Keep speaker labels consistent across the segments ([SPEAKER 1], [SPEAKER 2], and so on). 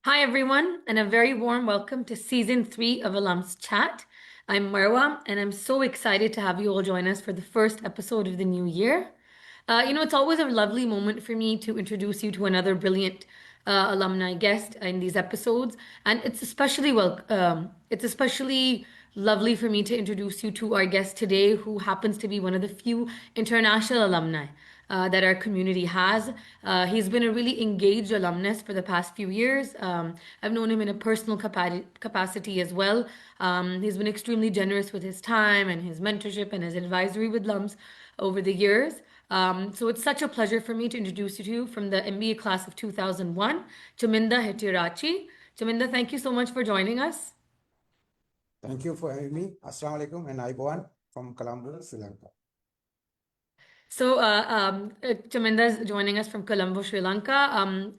[SPEAKER 1] Hi, everyone, and a very warm welcome to season 3 of ALUMS Chat. I'm Marwa, and I'm so excited to have you all join us for the first episode of the new year. It's always a lovely moment for me to introduce you to another brilliant alumni guest in these episodes, and it's especially lovely for me to introduce you to our guest today, who happens to be one of the few international alumni that our community has. He's been a really engaged alumnus for the past few years. I've known him in a personal capacity as well. He's been extremely generous with his time and his mentorship and his advisory with LUMS over the years. So it's such a pleasure for me to introduce you to from the MBA class of 2001, Chaminda Hettiarachchi. Chaminda, thank you so much for joining us.
[SPEAKER 2] Thank you for having me. Assalamu alaikum and Iboan from Colombo, Sri Lanka.
[SPEAKER 1] Chaminda is joining us from Colombo, Sri Lanka.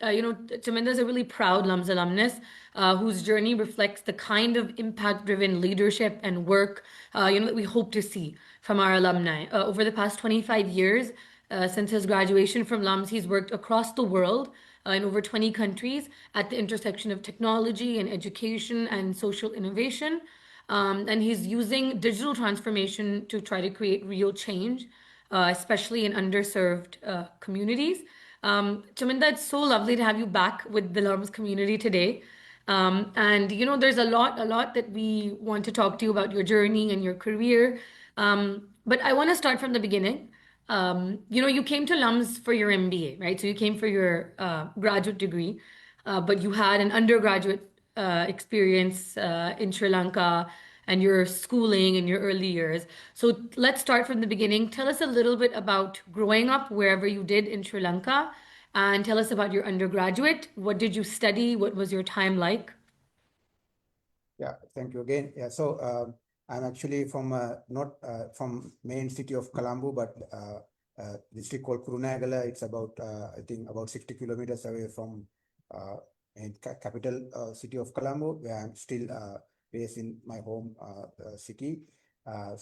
[SPEAKER 1] Chaminda is a really proud LUMS alumnus whose journey reflects the kind of impact-driven leadership and work, that we hope to see from our alumni. Over the past 25 years, since his graduation from LUMS, he's worked across the world in over 20 countries at the intersection of technology and education and social innovation. And he's using digital transformation to try to create real change, especially in underserved communities. Chaminda, it's so lovely to have you back with the LUMS community today. There's a lot that we want to talk to you about your journey and your career. But I want to start from the beginning. You came to LUMS for your MBA, right? So you came for your graduate degree, but you had an undergraduate experience in Sri Lanka and your schooling in your early years. So let's start from the beginning. Tell us a little bit about growing up wherever you did in Sri Lanka, and tell us about your undergraduate. What did you study? What was your time like?
[SPEAKER 2] Yeah, thank you again. Yeah, so I'm actually from not from main city of Colombo, but district called Kurunegala. It's about I think about 60 kilometers away from in capital city of Colombo, where I'm still based in my home city. I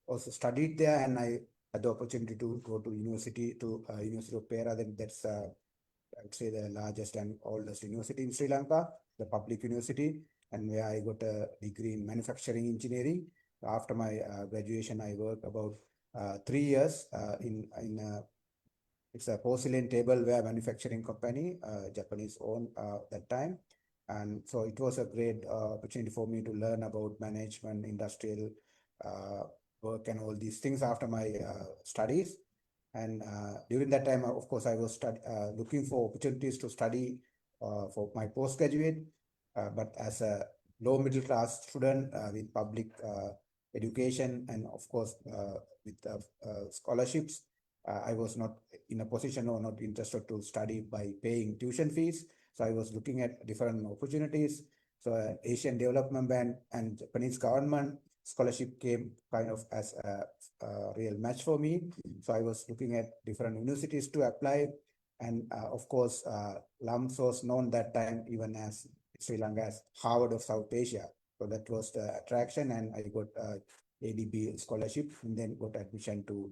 [SPEAKER 2] also studied there, and I had the opportunity to go to University of Pera. Then that's I would say the largest and oldest university in Sri Lanka, the public university, and where I got a degree in manufacturing engineering. After my graduation, I worked about 3 years in it's a porcelain tableware manufacturing company, Japanese owned that time. And so it was a great opportunity for me to learn about management, industrial work, and all these things after my studies. And during that time, of course, I was looking for opportunities to study for my postgraduate. But as a low middle class student with public education and, of course, with scholarships, I was not in a position or not interested to study by paying tuition fees. So I was looking at different opportunities. So Asian Development Bank and Japanese government scholarship came kind of as a real match for me. So I was looking at different universities to apply. And of course, LUMS was known that time even as Sri Lanka as Harvard of South Asia. So that was the attraction, and I got ADB scholarship and then got admission to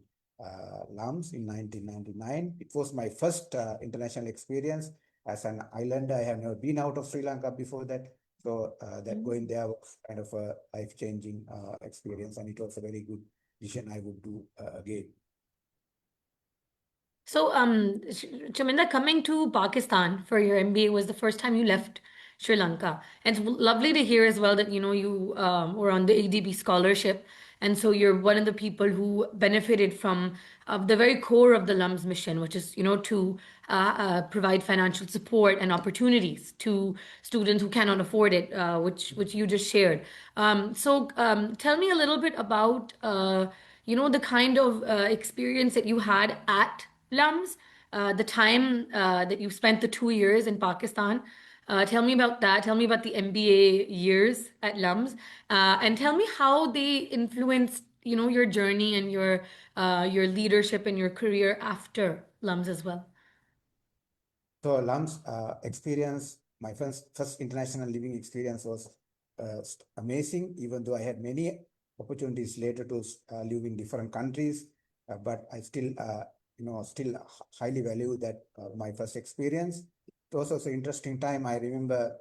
[SPEAKER 2] LUMS in 1999. It was my first international experience as an islander. I have never been out of Sri Lanka before that. So that going there was kind of a life-changing experience, and it was a very good decision I would do again.
[SPEAKER 1] Chaminda, coming to Pakistan for your MBA was the first time you left Sri Lanka. And it's lovely to hear as well that, you were on the ADB scholarship. And so you're one of the people who benefited from the very core of the LUMS mission, which is, to provide financial support and opportunities to students who cannot afford it, which you just shared. Tell me a little bit about, the kind of experience that you had at LUMS, the time that you spent the 2 years in Pakistan. Tell me about that. Tell me about the MBA years at LUMS, and tell me how they influenced, your journey and your leadership and your career after LUMS as well.
[SPEAKER 2] So LUMS experience, my first international living experience was amazing, even though I had many opportunities later to live in different countries, but I still, still highly value that my first experience. was also an interesting time. I remember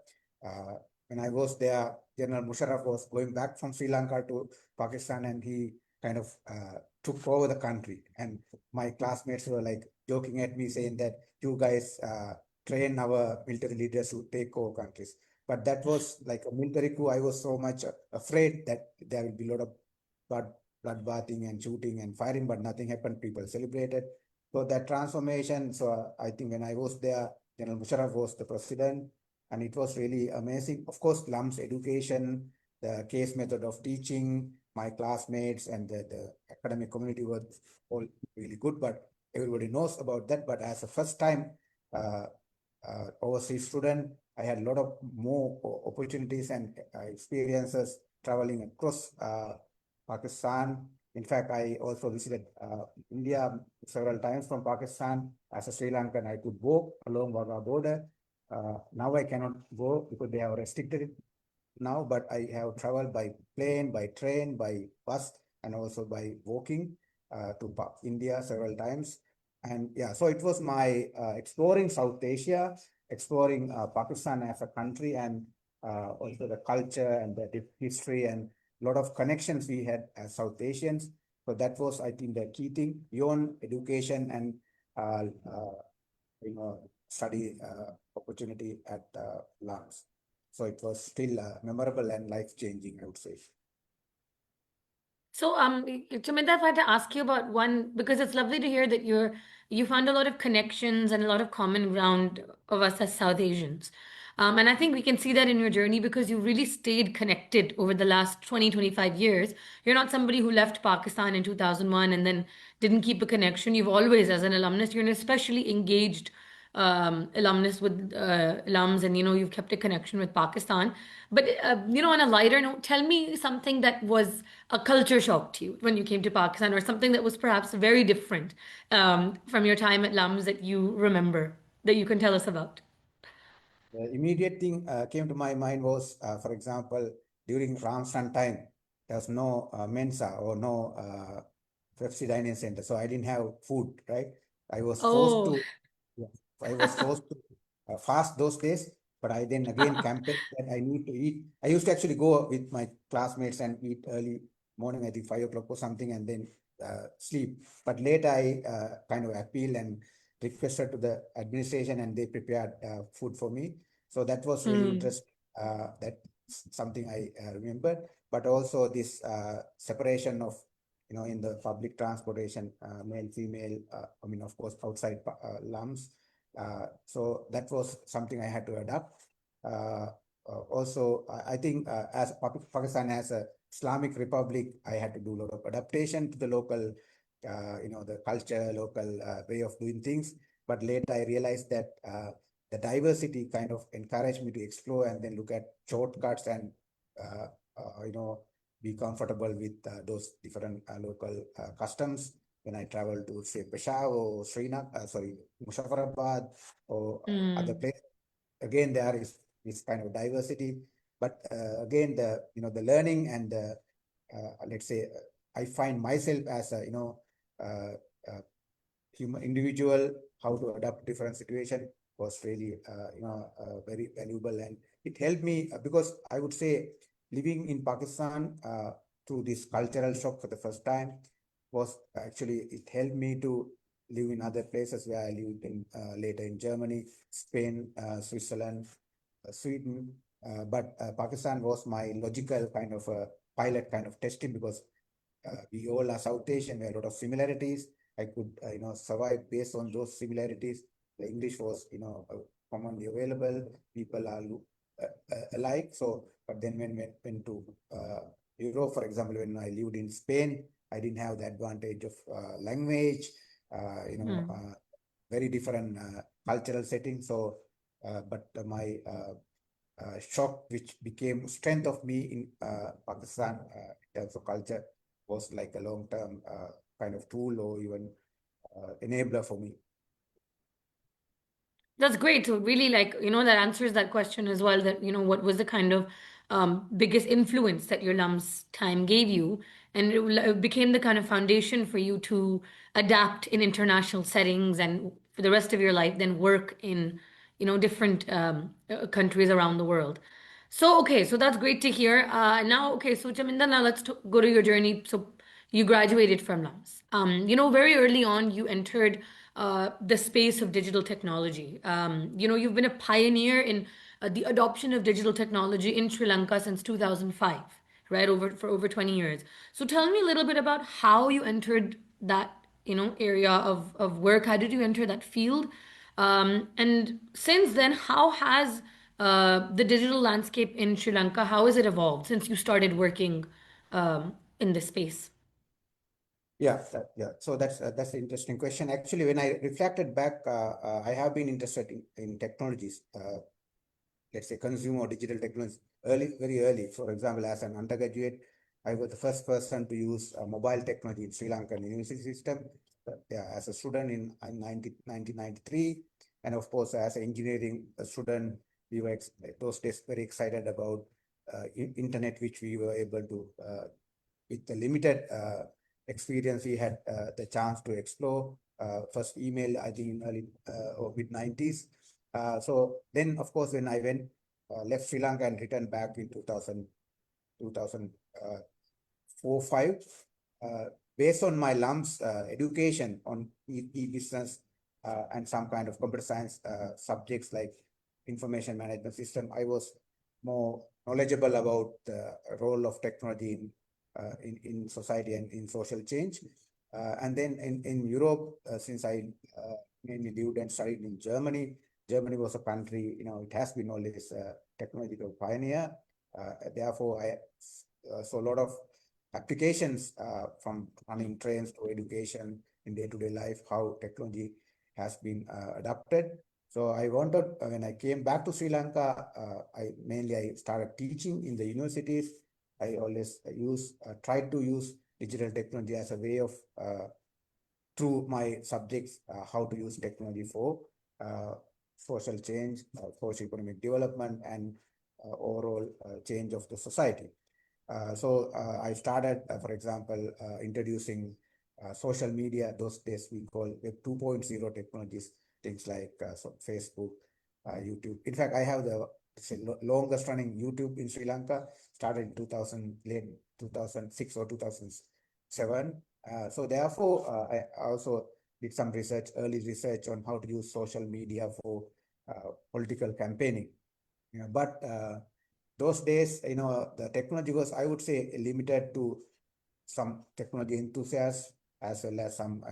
[SPEAKER 2] when I was there, General Musharraf was going back from Sri Lanka to Pakistan, and he kind of took over the country. And my classmates were like joking at me, saying that you guys train our military leaders to take over countries. But that was like a military coup. I was so much afraid that there will be a lot of bloodbathing and shooting and firing, but nothing happened. People celebrated. So that transformation. So I think when I was there, General Musharraf was the president, and it was really amazing. Of course, LUMS education, the case method of teaching, my classmates and the academic community were all really good, but everybody knows about that. But as a first time overseas student, I had a lot of more opportunities and experiences traveling across Pakistan. In fact, I also visited India several times from Pakistan. As a Sri Lankan, I could walk along Wagah border. Now I cannot go because they have restricted it now, but I have traveled by plane, by train, by bus, and also by walking to India several times. And yeah, so it was my exploring South Asia, exploring Pakistan as a country, and also the culture and the history and a lot of connections we had as South Asians. So that was, I think, the key thing beyond education and study opportunity at LUMS. So it was still memorable and life-changing, I would say.
[SPEAKER 1] So, Chaminda, if I had to ask you about one, because it's lovely to hear that you found a lot of connections and a lot of common ground of us as South Asians. And I think we can see that in your journey because you really stayed connected over the last 20, 25 years. You're not somebody who left Pakistan in 2001 and then didn't keep a connection. You've always, as an alumnus, you're an especially engaged alumnus with alums, and you've kept a connection with Pakistan. But on a lighter note, tell me something that was a culture shock to you when you came to Pakistan, or something that was perhaps very different from your time at LUMS that you remember that you can tell us about.
[SPEAKER 2] The immediate thing came to my mind was, for example, during Ramzan time, there was no Mensa or no Pepsi dining center, so I didn't have food. Right, I was forced
[SPEAKER 1] Oh,
[SPEAKER 2] to. Yeah, I was forced to fast those days, but I then again campaigned that I need to eat. I used to actually go with my classmates and eat early morning, I think 5 o'clock or something, and then sleep. But later I kind of appealed and requested to the administration, and they prepared food for me. So that was really interesting. That's something I remember. But also this separation of, in the public transportation, male, female, I mean, of course, outside LUMS. So that was something I had to adapt. Also, I think as Pakistan as a Islamic Republic, I had to do a lot of adaptation to the local, the culture, local way of doing things. But later I realized that the diversity kind of encouraged me to explore and then look at shortcuts and, be comfortable with those different local customs. When I travel to, say, Peshawar or Muzaffarabad or other places, again, there is this kind of diversity. But again, the learning and the, let's say, I find myself as a, human individual, how to adapt different situation was really, very valuable. And it helped me because I would say living in Pakistan through this cultural shock for the first time was actually, it helped me to live in other places where I lived in later in Germany, Spain, Switzerland, Sweden. But Pakistan was my logical kind of pilot kind of testing because we all are South Asian, we have a lot of similarities. I could, survive based on those similarities. The English was, commonly available. People are alike. So, but then when we went to Europe, for example, when I lived in Spain, I didn't have the advantage of language, very different cultural setting. So, but my shock, which became strength of me in Pakistan in terms of culture, was like a long-term kind of tool or even enabler for me.
[SPEAKER 1] that's great. So really, that answers that question as well, that, what was the kind of biggest influence that your LUMS time gave you? And it became the kind of foundation for you to adapt in international settings and for the rest of your life, then work in, different countries around the world. So, okay, so that's great to hear. Now, okay, so Chaminda, now let's go to your journey. So, you graduated from LUMS. Very early on, you entered the space of digital technology. You've been a pioneer in the adoption of digital technology in Sri Lanka since 2005, right? For over 20 years. So, tell me a little bit about how you entered that, area of work. How did you enter that field? And since then, how has the digital landscape in Sri Lanka, how has it evolved since you started working in this space?
[SPEAKER 2] Yeah. So that's an interesting question. Actually, when I reflected back, I have been interested in technologies, let's say consumer digital technology very early. For example, as an undergraduate, I was the first person to use mobile technology in Sri Lankan university system. Yeah, as a student in 1993, and of course, as an engineering student, we were those days very excited about internet, which we were able to, with the limited experience, we had the chance to explore. First email, I think in early or mid 90s. So then, of course, when I left Sri Lanka and returned back in 2004, 5, based on my LUMS education on e-business and some kind of computer science subjects like information management system, I was more knowledgeable about the role of technology in society and in social change. And then in Europe, since I mainly lived and studied in Germany, Germany was a country, it has been always a technological pioneer. Therefore, I saw a lot of applications from running trains to education in day-to-day life, how technology has been adapted. So I wanted, when I came back to Sri Lanka, I started teaching in the universities. I always tried to use digital technology as a way of, through my subjects, how to use technology for social change, socio-economic development, and overall change of the society. So I started, for example, introducing social media. Those days we call Web 2.0 technologies, things like Facebook, YouTube. In fact, I have the longest running YouTube in Sri Lanka, started in 2006 or 2007. So therefore, I also did some early research on how to use social media for political campaigning. But those days, the technology was, I would say, limited to some technology enthusiasts as well as some,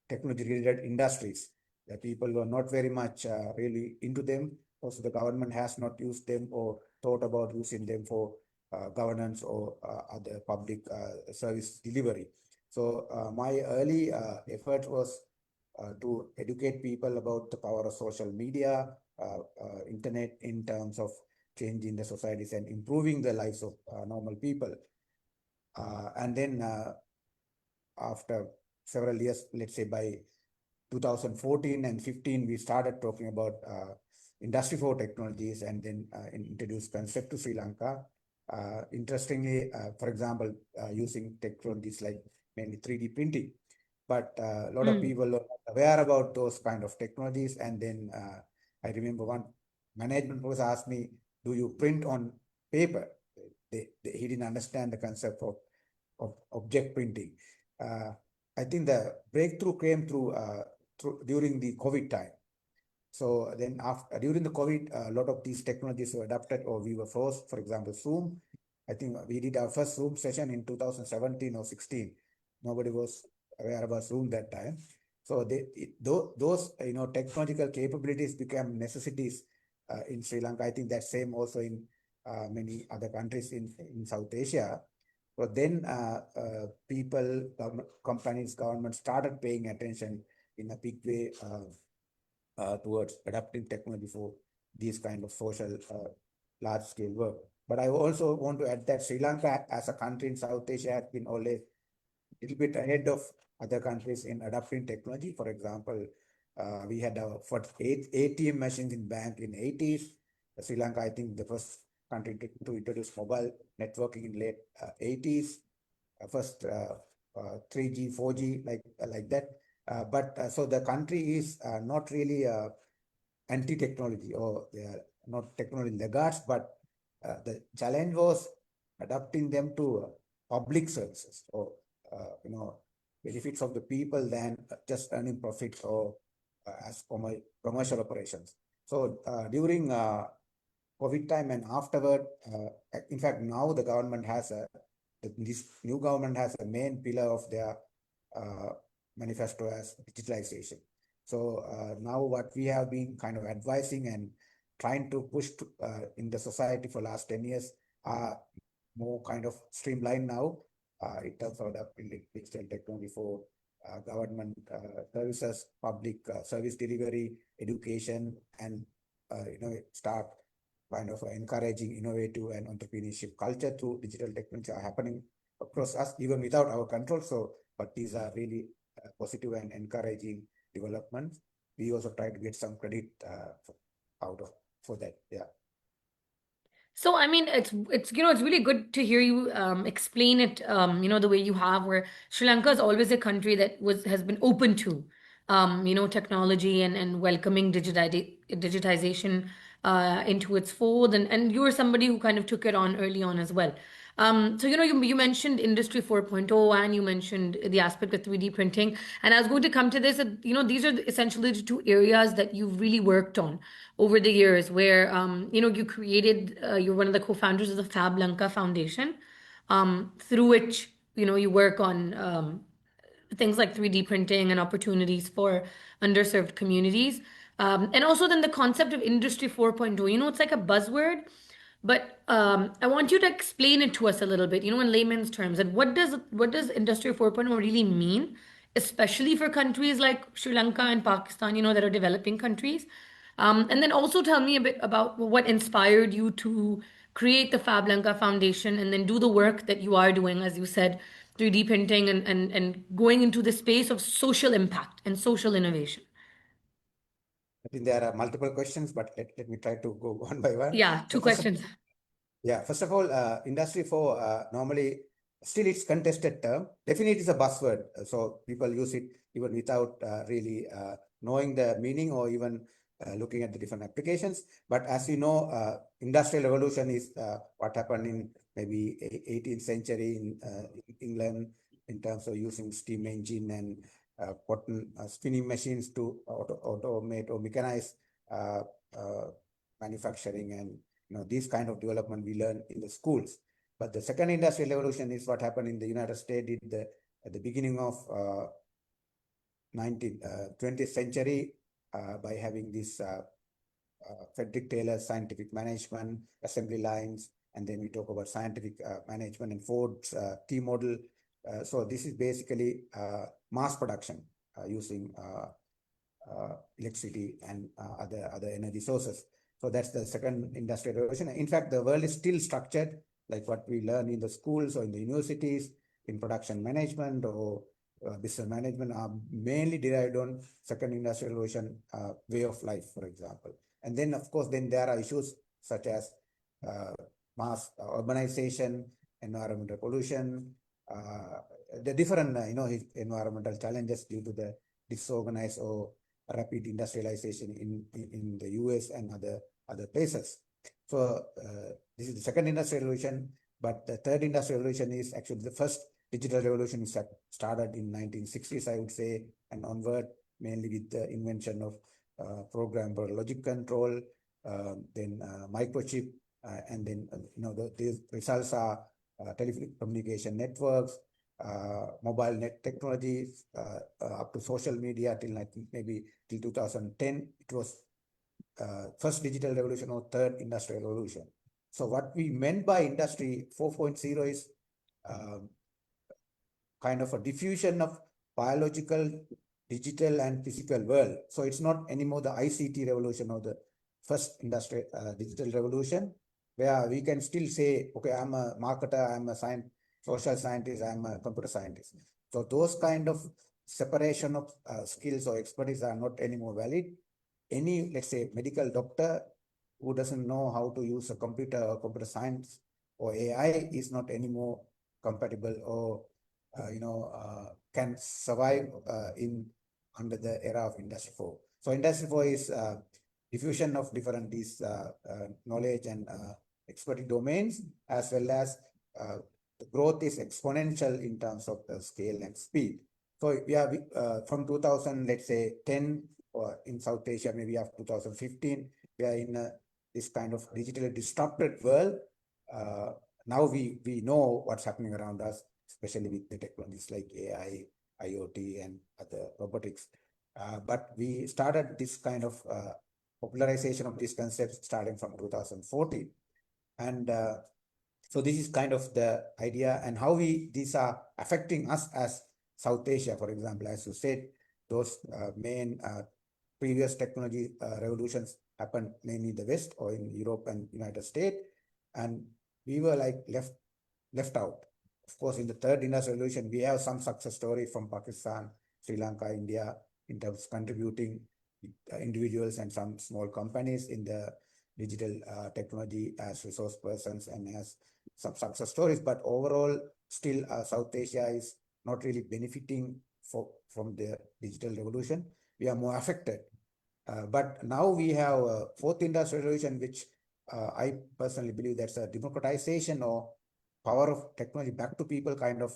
[SPEAKER 2] technology-related industries. The people were not very much really into them. Also, the government has not used them or thought about using them for governance or other public service delivery. So my early effort was to educate people about the power of social media, internet in terms of changing the societies and improving the lives of normal people. And then after several years, let's say by 2014 and 15, we started talking about Industry 4 technologies and then introduced concept to Sri Lanka. Interestingly, for example, using technologies like mainly 3D printing. But a lot of people are aware about those kind of technologies. And then I remember one management was asked me, do you print on paper? He didn't understand the concept of object printing. I think the breakthrough came through during the COVID time. So then during the COVID, a lot of these technologies were adapted or we were forced, for example, Zoom. I think we did our first Zoom session in 2017 or 16. Nobody was aware about Zoom that time. So those technological capabilities became necessities in Sri Lanka. I think that's same also in many other countries in South Asia. So then people, companies, government started paying attention in a big way towards adapting technology for these kind of social large-scale work. But I also want to add that Sri Lanka as a country in South Asia has been always a little bit ahead of other countries in adapting technology. For example, we had our first ATM machines in bank in 80s. Sri Lanka, I think, the first country to introduce mobile networking in late 80s. First 3G, 4G, like that. But so the country is not really anti-technology, or they are not technology laggards, but the challenge was adapting them to public services, or benefits of the people, than just earning profits or as commercial operations. So during COVID time and afterward, in fact, now the government has this new government has a main pillar of their manifesto as digitalization. So now what we have been kind of advising and trying to push in the society for last 10 years are more kind of streamlined now in terms of the digital technology for government services, public service delivery, education, and start kind of encouraging innovative and entrepreneurship culture through digital technology are happening across us, even without our control. So, but these are really positive and encouraging developments. We also try to get some credit for that. Yeah.
[SPEAKER 1] So, I mean, it's it's really good to hear you explain it, the way you have, where Sri Lanka is always a country that has been open to, technology and welcoming digitization into its fold, and you were somebody who kind of took it on early on as well. So, you mentioned Industry 4.0, and you mentioned the aspect of 3D printing. And I was going to come to this, these are essentially the two areas that you've really worked on over the years, where, you created, you're one of the co-founders of the FabLanka Foundation, through which, you work on things like 3D printing and opportunities for underserved communities. And also then the concept of Industry 4.0, it's like a buzzword, but I want you to explain it to us a little bit, in layman's terms. And what does Industry 4.0 really mean, especially for countries like Sri Lanka and Pakistan, that are developing countries? And then also tell me a bit about what inspired you to create the FabLanka Foundation and then do the work that you are doing, as you said, 3D printing and going into the space of social impact and social innovation.
[SPEAKER 2] I think there are multiple questions, but let me try to go one by one.
[SPEAKER 1] Yeah,
[SPEAKER 2] So
[SPEAKER 1] two questions.
[SPEAKER 2] first of all, Industry 4 normally still it's contested term. Definitely it's a buzzword, so people use it even without really knowing the meaning or even looking at the different applications. But as you know, industrial revolution is what happened in maybe 18th century in England, in terms of using steam engine and cotton spinning machines to automate or mechanize manufacturing, and this kind of development we learn in the schools. But the second industrial revolution is what happened in the United States at the beginning of 20th century by having this Frederick Taylor's scientific management, assembly lines, and then we talk about scientific management and Ford's T model. So this is basically mass production using electricity and other energy sources. So that's the second industrial revolution. In fact, the world is still structured like what we learn in the schools or in the universities in production management or business management are mainly derived on second industrial revolution way of life, for example. And then, of course, then there are issues such as mass urbanization, environmental pollution, the different environmental challenges due to the disorganized or rapid industrialization in the US and other places. So this is the second industrial revolution, but the third industrial revolution is actually the first digital revolution started in 1960s, I would say, and onward, mainly with the invention of programmable logic control, then microchip, and then the results are telecommunication networks, mobile net technologies, up to social media till maybe till 2010. It was first digital revolution or third industrial revolution. So what we meant by Industry 4.0 is kind of a diffusion of biological, digital, and physical world. So it's not anymore the ICT revolution or the first industrial digital revolution, where we can still say, okay, I'm a marketer, I'm a social scientist, I'm a computer scientist. So those kind of separation of skills or expertise are not anymore valid. Any, let's say, medical doctor who doesn't know how to use a computer or computer science or AI is not anymore compatible or can survive under the era of Industry 4. So Industry 4 is diffusion of different these knowledge and expertise domains, as well as the growth is exponential in terms of the scale and speed. So we are from 2000, let's say 10, or in South Asia, maybe after 2015, we are in this kind of digitally disrupted world. Now we know what's happening around us, especially with the technologies like AI, IoT, and other robotics. But we started this kind of popularization of these concepts starting from 2014. And so this is kind of the idea, and how these are affecting us as South Asia, for example. As you said, those main previous technology revolutions happened mainly in the West or in Europe and United States, and we were like left out. Of course, in the third industrial revolution, we have some success story from Pakistan, Sri Lanka, India, in terms of contributing individuals and some small companies in the digital technology as resource persons, and as some success stories. But overall, still South Asia is not really benefiting from the digital revolution. We are more affected. But now we have a fourth industrial revolution, which I personally believe that's a democratization or power of technology back to people kind of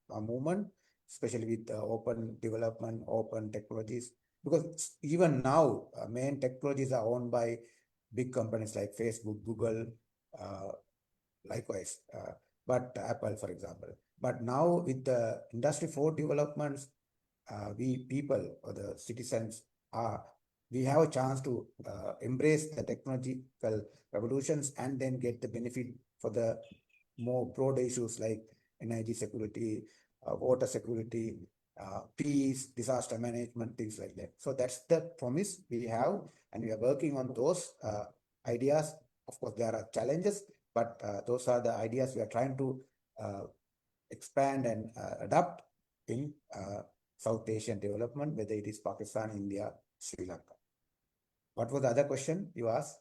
[SPEAKER 2] a movement, especially with open development, open technologies. Because even now, main technologies are owned by big companies like Facebook, Google, likewise, but Apple, for example. But now with the Industry 4 developments, we people or the citizens we have a chance to embrace the technological revolutions and then get the benefit for the more broad issues like energy security, water security, peace, disaster management, things like that. So that's the promise we have, and we are working on those ideas. Of course, there are challenges, but those are the ideas we are trying to expand and adapt in South Asian development, whether it is Pakistan, India, Sri Lanka. What was the other question you asked?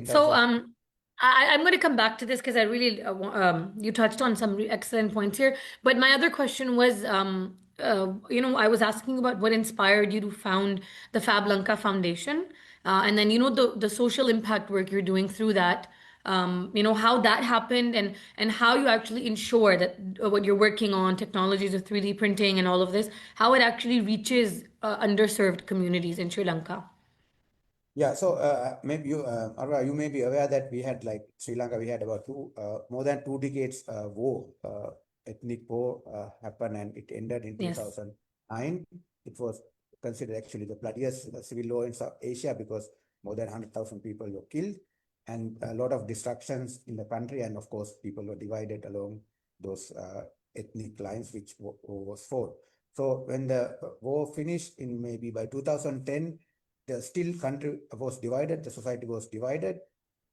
[SPEAKER 1] So I'm going to come back to this because I really you touched on some excellent points here. But my other question was, I was asking about what inspired you to found the FabLanka Foundation, and then the social impact work you're doing through that. How that happened, and how you actually ensure that what you're working on, technologies of 3D printing and all of this, how it actually reaches underserved communities in Sri Lanka.
[SPEAKER 2] Yeah, so maybe you, Marwa, you may be aware that we had like Sri Lanka, we had about more than 2 decades war, ethnic war happened, and it ended in
[SPEAKER 1] Yes.
[SPEAKER 2] 2009. It was considered actually the bloodiest civil war in South Asia because more than 100,000 people were killed and a lot of destructions in the country. And of course, people were divided along those ethnic lines which was fought. So when the war finished in maybe by 2010, the still country was divided, the society was divided,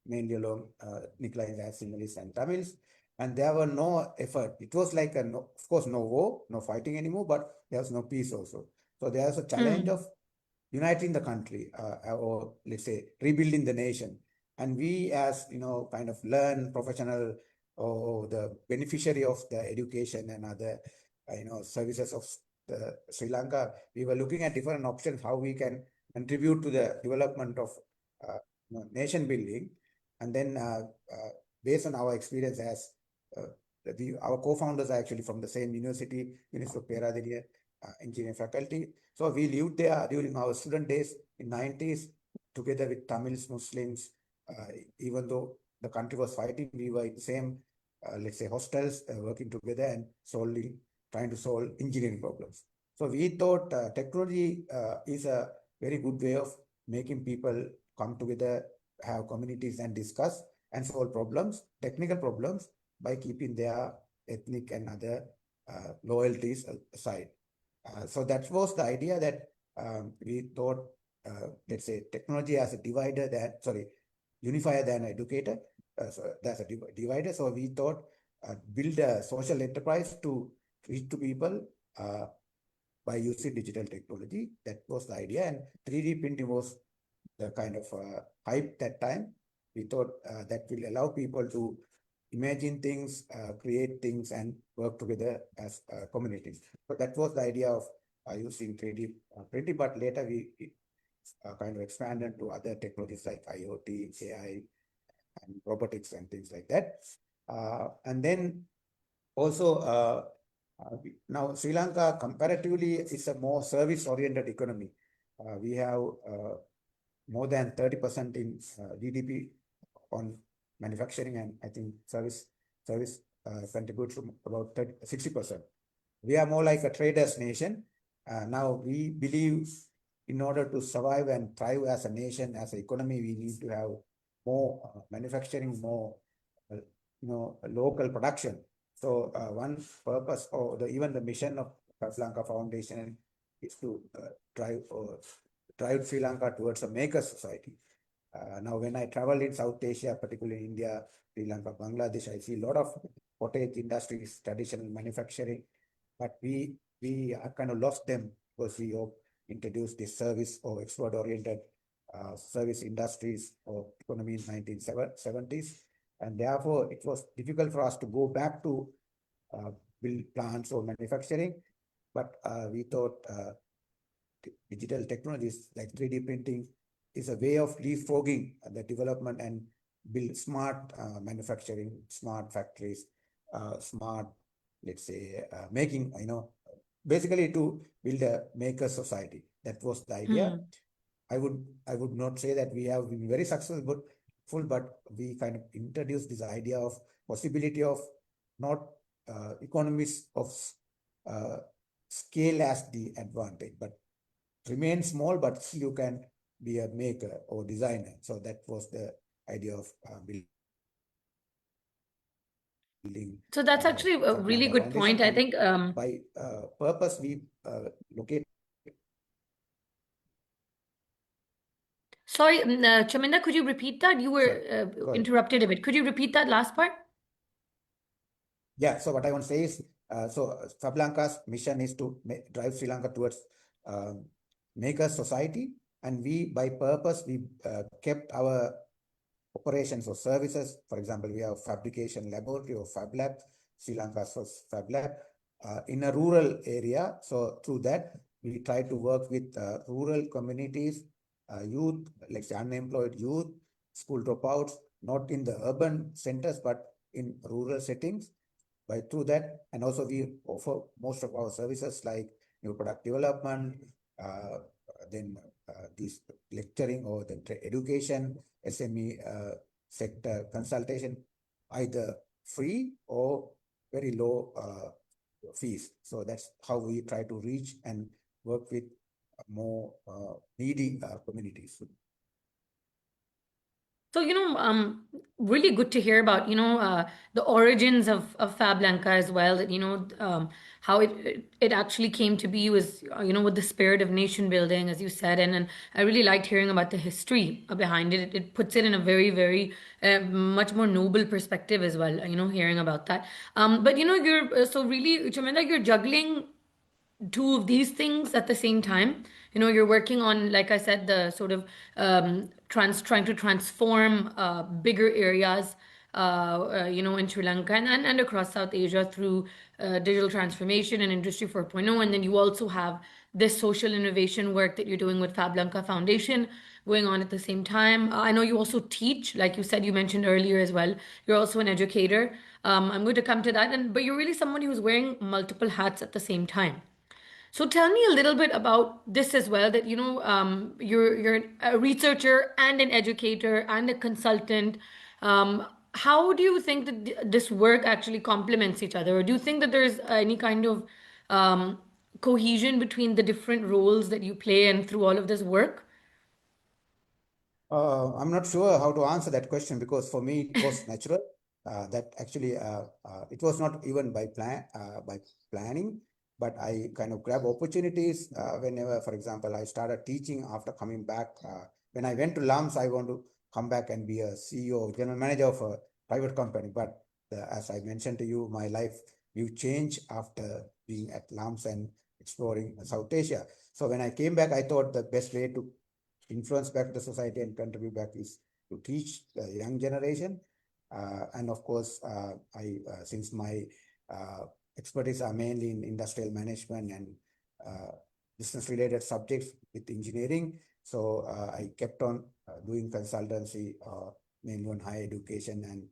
[SPEAKER 2] mainly along ethnic lines as Sinhalese and Tamils, and there were no effort. It was like, of course, no war, no fighting anymore, but there was no peace also. So there's a challenge of uniting the country, or let's say rebuilding the nation. And we as, kind of learn professional or the beneficiary of the education and other, services of Sri Lanka, we were looking at different options, how we can contribute to the development of nation building. And then based on our experience as our co-founders are actually from the same university, University of Peradeniya engineering faculty. So we lived there during our student days in 90s together with Tamils, Muslims. Even though the country was fighting, we were in the same, let's say, hostels, working together and trying to solve engineering problems. So we thought technology is a very good way of making people come together, have communities and discuss and solve problems, technical problems, by keeping their ethnic and other loyalties aside. So that was the idea that we thought, let's say, technology as a unifier than an educator. So that's a divider. So we thought build a social enterprise to reach to people by using digital technology. That was the idea. And 3D printing was the kind of hype that time. We thought that will allow people to imagine things, create things, and work together as communities. So that was the idea of using 3D printing. But later we kind of expanded to other technologies like IoT, AI, and robotics and things like that. And then also, now Sri Lanka comparatively is a more service-oriented economy. We have more than 30% in GDP on manufacturing, and I think service contributes to about 60%. We are more like a traders nation. Now we believe in order to survive and thrive as a nation, as an economy, we need to have more manufacturing, more local production. So one purpose or even the mission of FabLanka Foundation is to drive Sri Lanka towards a maker society. Now, when I travel in South Asia, particularly India, Sri Lanka, Bangladesh, I see a lot of cottage industries, traditional manufacturing, but we are kind of lost them because we introduced this service or export-oriented service industries or economy in 1970s. And therefore, it was difficult for us to go back to build plants or manufacturing. But we thought digital technologies like 3D printing is a way of leapfrogging the development and build smart manufacturing, smart factories, smart, let's say, making, basically to build a maker society. That was the idea. I would not say that we have been very successful, but we kind of introduced this idea of possibility of not economies of scale as the advantage, but remain small, but still you can be a maker or designer. So that was the idea of building.
[SPEAKER 1] So that's actually a really good point. I think
[SPEAKER 2] by purpose we locate.
[SPEAKER 1] Sorry, Chaminda, could you repeat that? You were interrupted a bit. Could you repeat that last part?
[SPEAKER 2] Yeah, so what I want to say is, so FabLanka's mission is to drive Sri Lanka towards maker society, and we, by purpose, we kept our operations or services. For example, we have fabrication laboratory or Fab Lab, Sri Lanka's first Fab Lab, in a rural area. So through that, we try to work with rural communities, youth, like say unemployed youth, school dropouts, not in the urban centers, but in rural settings. By through that, and also we offer most of our services like new product development, then this lecturing or the education, SME sector consultation, either free or very low fees. So that's how we try to reach and work with more needy communities.
[SPEAKER 1] So, really good to hear about, the origins of FabLanka as well, that, how it actually came to be was, with the spirit of nation building, as you said. And I really liked hearing about the history behind it. It puts it in a very, very much more noble perspective as well, hearing about that. But, you're so really, Chaminda, you're juggling two of these things at the same time. You're working on, like I said, the sort of trying to transform bigger areas, in Sri Lanka and across South Asia through digital transformation and Industry 4.0. And then you also have this social innovation work that you're doing with FabLanka Foundation going on at the same time. I know you also teach, like you said, you mentioned earlier as well. You're also an educator. I'm going to come to that, but you're really somebody who's wearing multiple hats at the same time. So tell me a little bit about this as well, that you're a researcher and an educator and a consultant. How do you think that this work actually complements each other? Or do you think that there's any kind of cohesion between the different roles that you play and through all of this work?
[SPEAKER 2] I'm not sure how to answer that question, because for me it was natural. That actually it was not even by planning, but I kind of grab opportunities whenever, for example, I started teaching after coming back. When I went to LUMS, I want to come back and be a CEO, general manager of a private company. But as I mentioned to you, my life view changed after being at LUMS and exploring South Asia. So when I came back, I thought the best way to influence back the society and contribute back is to teach the young generation. And of course, since my expertise are mainly in industrial management and business related subjects with engineering. So I kept on doing consultancy, mainly on higher education and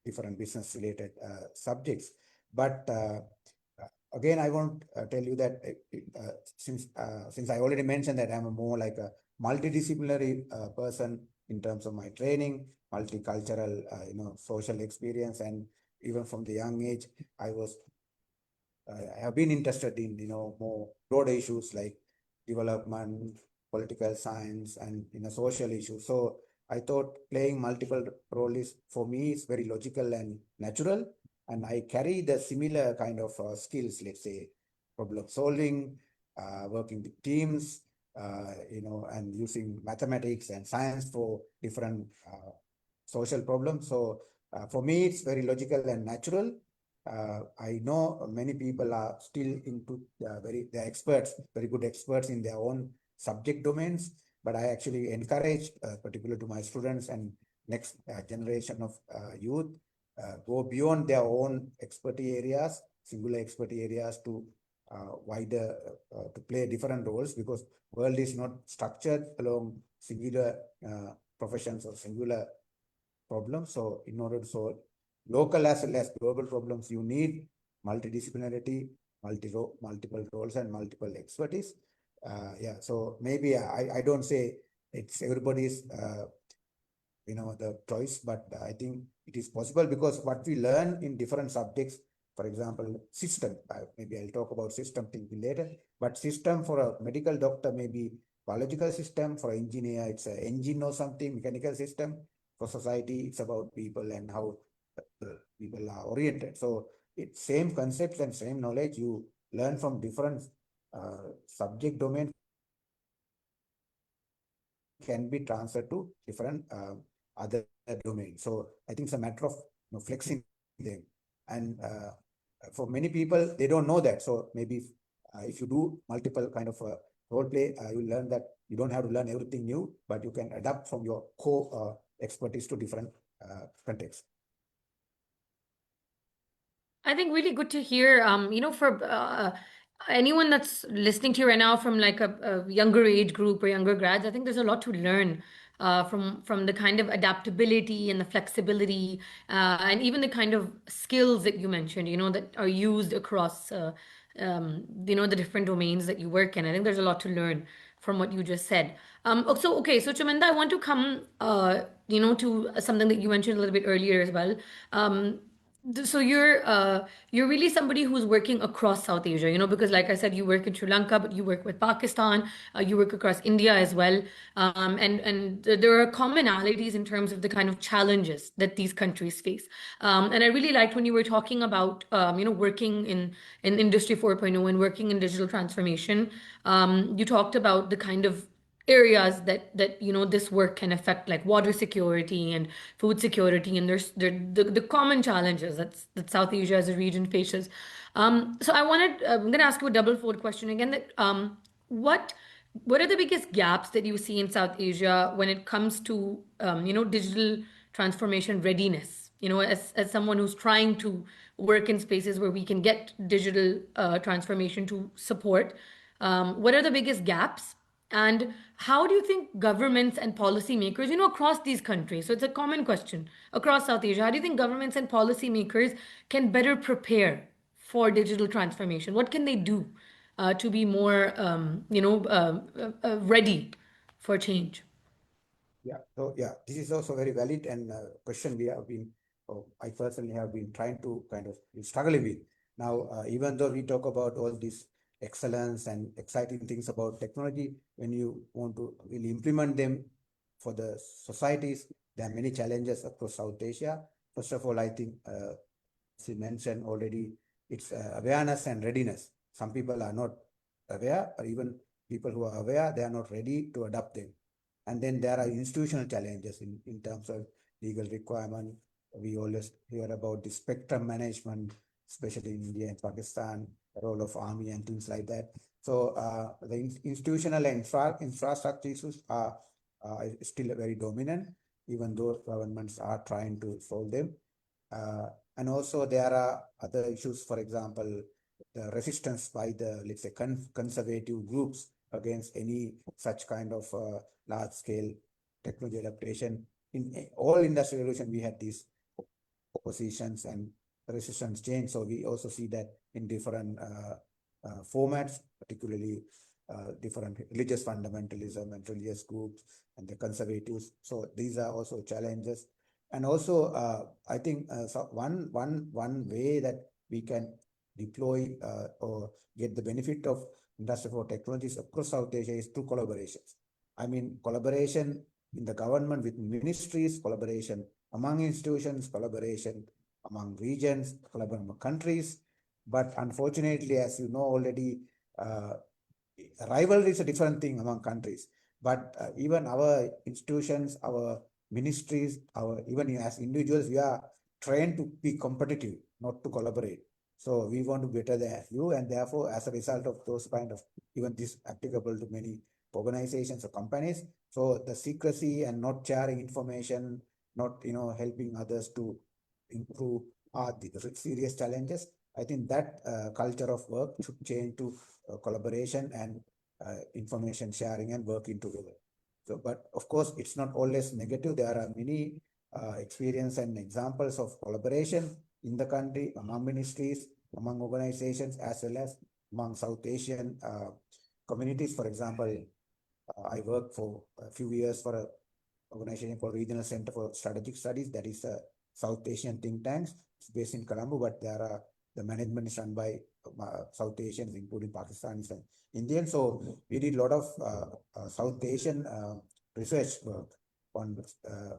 [SPEAKER 2] different business related subjects. But again, I want to tell you that since I already mentioned that I'm more like a multidisciplinary person in terms of my training, multicultural, social experience, and even from the young age, I have been interested in more broader issues like development, political science, and social issues. So I thought playing multiple roles for me is very logical and natural, and I carry the similar kind of skills, let's say problem solving, working with teams, and using mathematics and science for different social problems. So for me, it's very logical and natural. I know many people are still into they're experts, very good experts in their own subject domains, but I actually encourage, particularly to my students and next generation of youth, go beyond their own expertise areas, singular expertise areas to wider, to play different roles, because world is not structured along singular professions or singular problems. So in order to solve local as well as global problems, you need multidisciplinarity, multiple roles and multiple expertise. Yeah, so maybe I don't say it's everybody's the choice, but I think it is possible, because what we learn in different subjects, for example, system, maybe I'll talk about system thinking later, but system for a medical doctor may be biological system, for engineer it's an engine or something, mechanical system, for society it's about people and how people are oriented. So it's same concepts and same knowledge you learn from different subject domain can be transferred to different other domains. So I think it's a matter of flexing them. And for many people, they don't know that. So maybe if you do multiple kind of role play, you learn that you don't have to learn everything new, but you can adapt from your core expertise to different contexts.
[SPEAKER 1] I think really good to hear. For anyone that's listening to you right now from like a younger age group or younger grads, I think there's a lot to learn from the kind of adaptability and the flexibility and even the kind of skills that you mentioned, that are used across, the different domains that you work in. I think there's a lot to learn from what you just said. So Chaminda, I want to come, to something that you mentioned a little bit earlier as well. So you're really somebody who's working across South Asia, because like I said, you work in Sri Lanka, but you work with Pakistan, you work across India as well, and there are commonalities in terms of the kind of challenges that these countries face. And I really liked when you were talking about working in Industry 4.0 and working in digital transformation. You talked about the kind of areas that this work can affect, like water security and food security, and there's the common challenges that South Asia as a region faces. So I'm going to ask you a double fold question again, that what what are the biggest gaps that you see in South Asia when it comes to digital transformation readiness, as someone who's trying to work in spaces where we can get digital transformation to support, what are the biggest gaps? And how do you think governments and policymakers, across these countries, so it's a common question across South Asia, how do you think governments and policymakers can better prepare for digital transformation? What can they do to be more, ready for change?
[SPEAKER 2] Yeah, so yeah, this is also very valid and question we have been, or I personally have been trying to kind of struggling with. Now, even though we talk about all this excellence and exciting things about technology, when you want to really implement them for the societies, there are many challenges across South Asia. First of all, I think, as you mentioned already, it's awareness and readiness. Some people are not aware, or even people who are aware, they are not ready to adopt them. And then there are institutional challenges in terms of legal requirement. We always hear about the spectrum management, especially in India and Pakistan, the role of army and things like that. So the institutional and infrastructure issues are still very dominant, even though governments are trying to solve them. And also there are other issues, for example, the resistance by the, let's say, conservative groups against any such kind of large-scale technology adaptation. In all industrial revolution, we had these oppositions and resistance change. So we also see that in different formats, particularly different religious fundamentalism and religious groups and the conservatives. So these are also challenges. And also, I think so one way that we can deploy or get the benefit of Industry 4 technologies across South Asia is through collaborations. I mean, collaboration in the government with ministries, collaboration among institutions, collaboration among regions, collaboration among countries. But unfortunately, as you know already, rivalry is a different thing among countries. But even our institutions, our ministries, even as individuals, we are trained to be competitive, not to collaborate. So we want to be better than you, and therefore, as a result of those kind of, even this applicable to many organizations or companies. So the secrecy and not sharing information, not helping others to improve are the serious challenges. I think that culture of work should change to collaboration and information sharing and working together. So, but of course, it's not always negative. There are many experience and examples of collaboration in the country, among ministries, among organizations, as well as among South Asian communities. For example, I worked for a few years for an organization called Regional Center for Strategic Studies. That is a South Asian think tank. It's based in Colombo, but the management is run by South Asians, including Pakistanis and Indians. So we did a lot of South Asian research work on,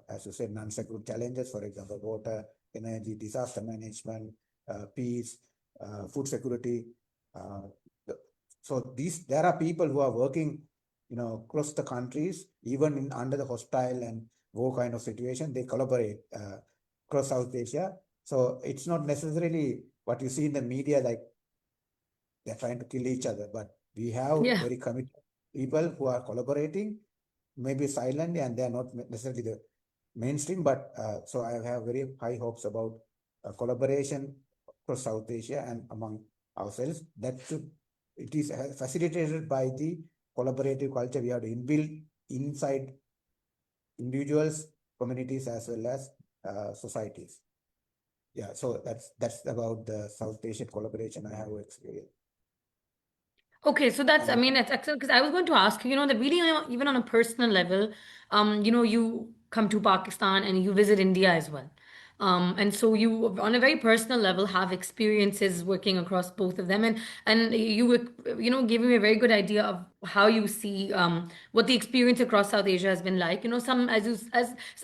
[SPEAKER 2] as you said, non-security challenges, for example, water, energy, disaster management, peace, food security. So there are people who are working, across the countries, even under the hostile and war kind of situation, they collaborate across South Asia. So it's not necessarily what you see in the media, like they're trying to kill each other, but we have very committed people who are collaborating, maybe silently, and they're not necessarily the mainstream, but so I have very high hopes about collaboration across South Asia and among ourselves. It is facilitated by the collaborative culture we have to inbuild inside individuals, communities, as well as societies. Yeah, so that's about the South Asian collaboration I have experienced.
[SPEAKER 1] Okay, so that's, I mean, that's excellent because I was going to ask you, that really, even on a personal level, you come to Pakistan and you visit India as well. And so you, on a very personal level, have experiences working across both of them, and you were, giving me a very good idea of how you see what the experience across South Asia has been like. Some as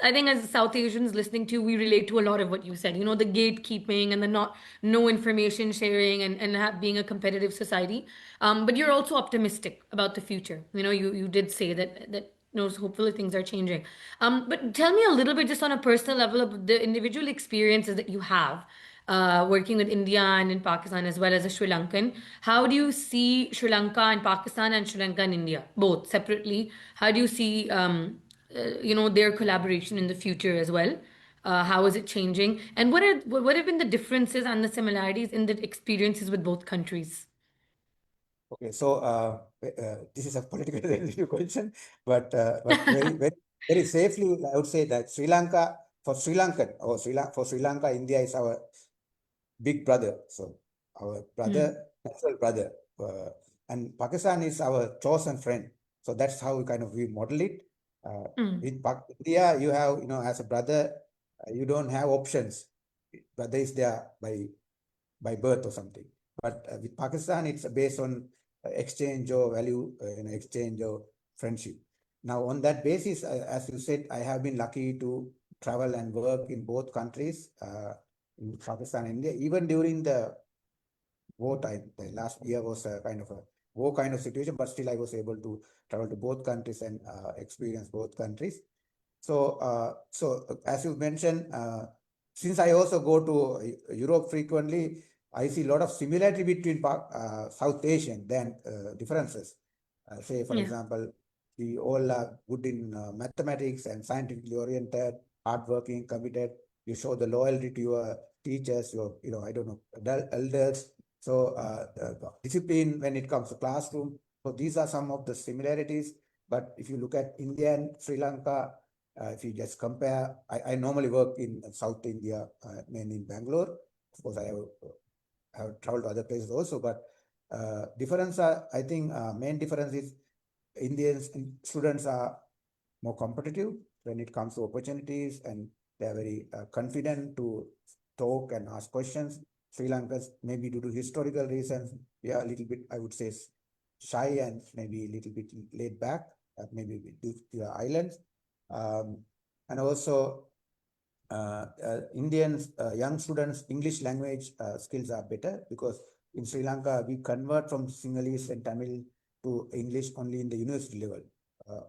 [SPEAKER 1] I think as South Asians listening to you, we relate to a lot of what you said. The gatekeeping and the no information sharing and being a competitive society. But you're also optimistic about the future. You did say that hopefully things are changing. But tell me a little bit, just on a personal level, of the individual experiences that you have working with India and in Pakistan as well as a Sri Lankan. How do you see Sri Lanka and Pakistan and Sri Lanka and India both separately? How do you see their collaboration in the future as well? How is it changing? And what have been the differences and the similarities in the experiences with both countries?
[SPEAKER 2] Okay, so this is a politically sensitive question, but very, very, very safely, I would say that Sri Lanka, for Sri Lankan or for Sri Lanka, India is our big brother. So our brother, natural brother, and Pakistan is our chosen friend. So that's how we model it. With India, you have, as a brother, you don't have options. Brother is there by birth or something. But with Pakistan, it's based on exchange of value, exchange of friendship. Now, on that basis, as you said, I have been lucky to travel and work in both countries, in Pakistan and India, even during the wartime. The last year was a kind of a war kind of situation, but still I was able to travel to both countries and experience both countries. So, as you mentioned, since I also go to Europe frequently, I see a lot of similarity between South Asian than differences. Say, for example, we all are good in mathematics and scientifically oriented, hardworking, committed. You show the loyalty to your teachers, your, I don't know, elders. So the discipline when it comes to classroom. So these are some of the similarities. But if you look at India and Sri Lanka, if you just compare, I normally work in South India, mainly in Bangalore. Of course, I have traveled to other places also, but difference are, I think, main difference is Indians students are more competitive when it comes to opportunities, and they are very confident to talk and ask questions. Sri Lanka's, maybe due to historical reasons, we are a little bit, I would say, shy and maybe a little bit laid back, maybe due to the islands. And also Indians, young students, English language skills are better, because in Sri Lanka, we convert from Sinhalese and Tamil to English only in the university level.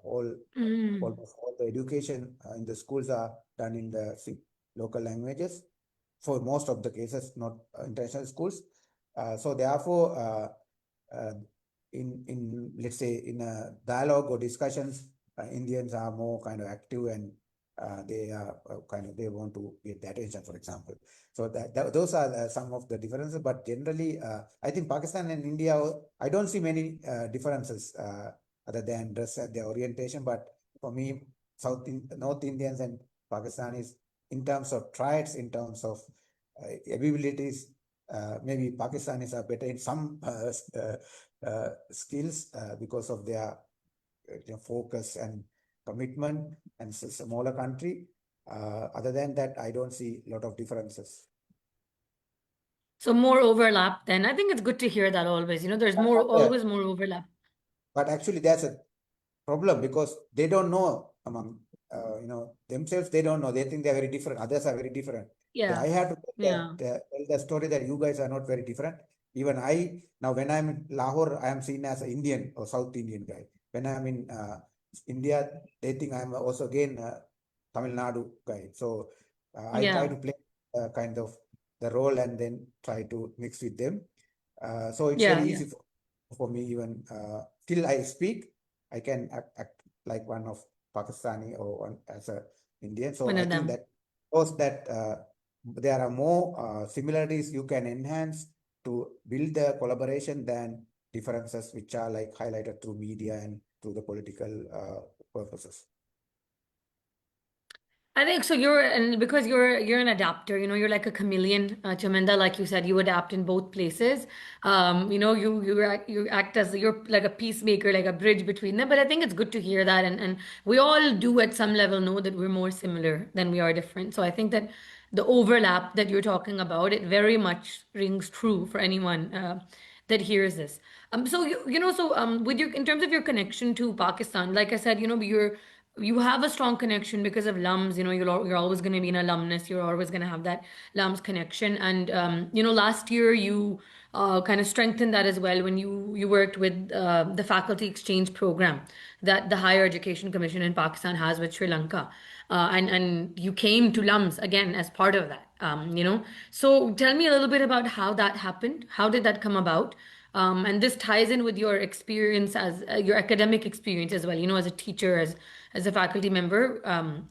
[SPEAKER 2] Almost all the education in the schools are done in the local languages for most of the cases, not international schools. So therefore, in let's say in a dialogue or discussions, Indians are more kind of active, and they are they want to get the attention, for example. So those are some of the differences. But generally, I think Pakistan and India, I don't see many differences other than dress and their orientation. But for me, North Indians and Pakistanis, in terms of traits, in terms of abilities, maybe Pakistanis are better in some skills because of their focus and commitment, and it's a smaller country. Other than that, I don't see a lot of differences.
[SPEAKER 1] So more overlap then. I think it's good to hear that always. There's always more overlap.
[SPEAKER 2] But actually, that's a problem, because they don't know among themselves. They don't know. They think they're very different. Others are very different.
[SPEAKER 1] Yeah.
[SPEAKER 2] I have to
[SPEAKER 1] Yeah.
[SPEAKER 2] tell the story that you guys are not very different. Even now when I'm in Lahore, I am seen as an Indian or South Indian guy. When I'm in India, they think I'm also again Tamil Nadu guy. So I try to play kind of the role and then try to mix with them. So it's very easy for me, even till I speak, I can act like one of Pakistani or one as a Indian. So I think that shows that there are more similarities you can enhance to build the collaboration than differences which are like highlighted through media and through the political purposes.
[SPEAKER 1] I think so. And because you're an adapter, you're like a chameleon, Chaminda, like you said, you adapt in both places. You act as you're like a peacemaker, like a bridge between them. But I think it's good to hear that, and we all do at some level know that we're more similar than we are different. So I think that the overlap that you're talking about, it very much rings true for anyone that hears this. With in terms of your connection to Pakistan, like I said, you have a strong connection because of LUMS. You're always going to be an alumnus. You're always going to have that LUMS connection. And last year you kind of strengthened that as well when you worked with the faculty exchange program that the Higher Education Commission in Pakistan has with Sri Lanka. And you came to LUMS again as part of that. So tell me a little bit about how that happened. How did that come about? And this ties in with your experience as your academic experience as well, as a teacher, as a faculty member.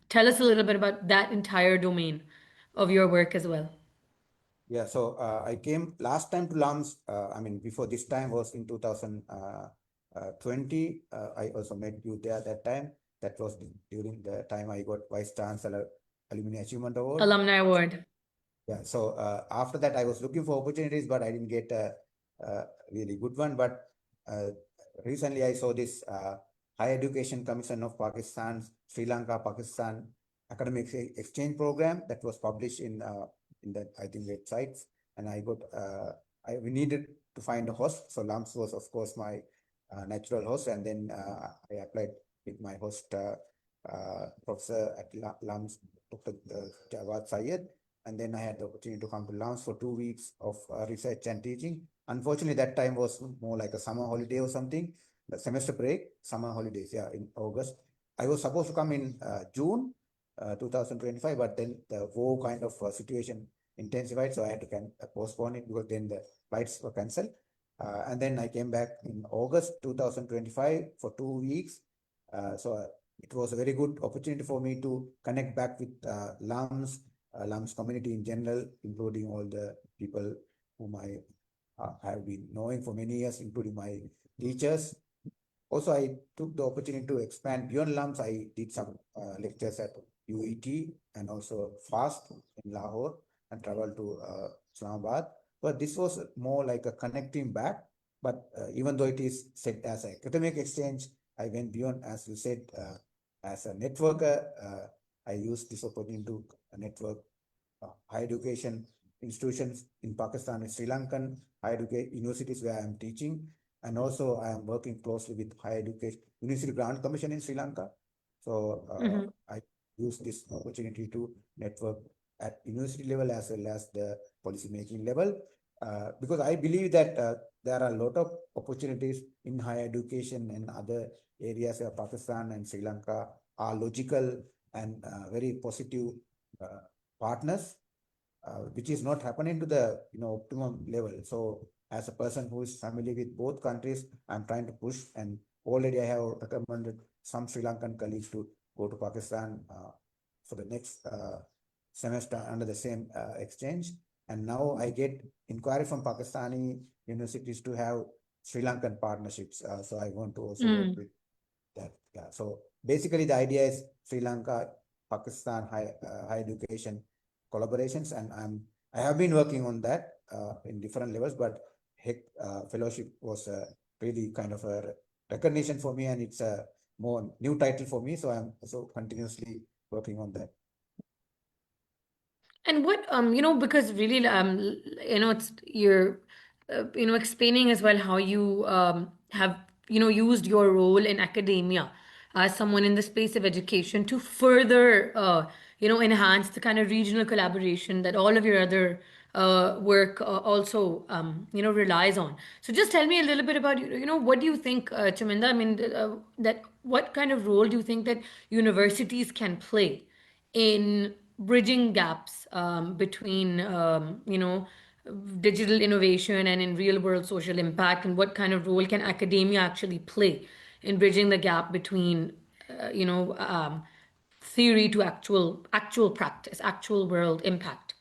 [SPEAKER 1] Tell us a little bit about that entire domain of your work as well.
[SPEAKER 2] Yeah, so I came last time to LUMS. I mean, before this time was in 2020. I also met you there that time. That was during the time I got Vice Chancellor Alumni Achievement Award.
[SPEAKER 1] Alumni Award.
[SPEAKER 2] Yeah, so after that, I was looking for opportunities, but I didn't get a really good one. But recently, I saw this Higher Education Commission of Pakistan, Sri Lanka, Pakistan Academic Exchange Program that was published in that, I think, websites. And I got, we needed to find a host. So LUMS was, of course, my natural host. And then I applied with my host, Professor at LUMS, Dr. Jawad Syed. And then I had the opportunity to come to LUMS for 2 weeks of research and teaching. Unfortunately, that time was more like a summer holiday or something, the semester break, summer holidays, yeah, in August. I was supposed to come in June 2025, but then the war kind of situation intensified, so I had to postpone it because then the flights were cancelled. And then I came back in August 2025 for 2 weeks. So it was a very good opportunity for me to connect back with LUMS community in general, including all the people whom I have been knowing for many years, including my teachers. Also, I took the opportunity to expand beyond LUMS. I did some lectures at UET and also FAST in Lahore and traveled to Islamabad. But this was more like a connecting back. But even though it is set as an academic exchange, I went beyond, as you said, as a networker. I used this opportunity to network higher education institutions in Pakistan and Sri Lankan higher education universities where I am teaching. And also I am working closely with Higher Education University Grant Commission in Sri Lanka. So I use this opportunity to network at university level as well as the policy making level, because I believe that there are a lot of opportunities in higher education and other areas where Pakistan and Sri Lanka are logical and very positive partners, which is not happening to the optimum level. So as a person who is familiar with both countries, I'm trying to push, and already I have recommended some Sri Lankan colleagues to go to Pakistan for the next semester under the same exchange. And now I get inquiry from Pakistani universities to have Sri Lankan partnerships. So I want to also work with that. Yeah. So basically the idea is Sri Lanka, Pakistan high education collaborations, and I have been working on that in different levels, but fellowship was really kind of a recognition for me, and it's a more new title for me, so I'm also continuously working on that.
[SPEAKER 1] And what because really it's you're explaining as well how you have used your role in academia as someone in the space of education to further enhance the kind of regional collaboration that all of your other work also relies on. So just tell me a little bit about what do you think, Chaminda? I mean, that what kind of role do you think that universities can play in bridging gaps between digital innovation and in real world social impact, and what kind of role can academia actually play in bridging the gap between theory to actual practice, actual world impact?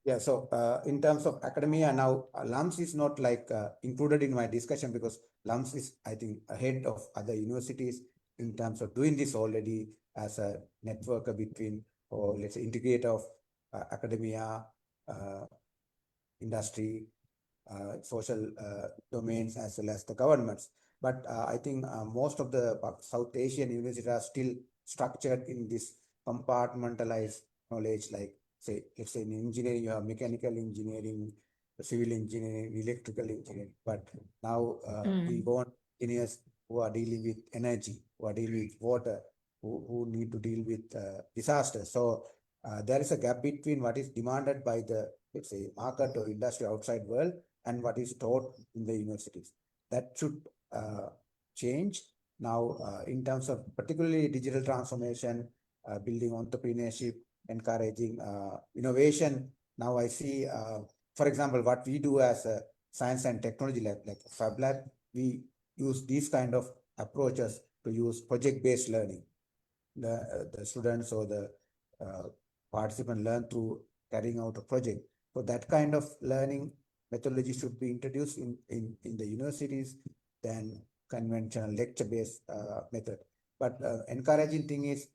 [SPEAKER 2] Yeah, so in terms of academia now, LUMS is not like included in my discussion, because LUMS is, I think, ahead of other universities in terms of doing this already as a networker between, or let's say, integrator of academia, industry, social domains, as well as the governments. But I think most of the South Asian universities are still structured in this compartmentalized knowledge, like say, let's say in engineering, you have mechanical engineering, civil engineering, electrical engineering. But now we want engineers who are dealing with energy, who are dealing with water, who need to deal with disasters. So there is a gap between what is demanded by the, let's say, market or industry outside world and what is taught in the universities. That should change now in terms of particularly digital transformation, building entrepreneurship, encouraging innovation. Now I see, for example, what we do as a science and technology lab, like FabLab, we use these kind of approaches to use project-based learning. The students or the participant learn through carrying out a project. So that kind of learning methodology should be introduced in the universities than conventional lecture-based method. But encouraging thing is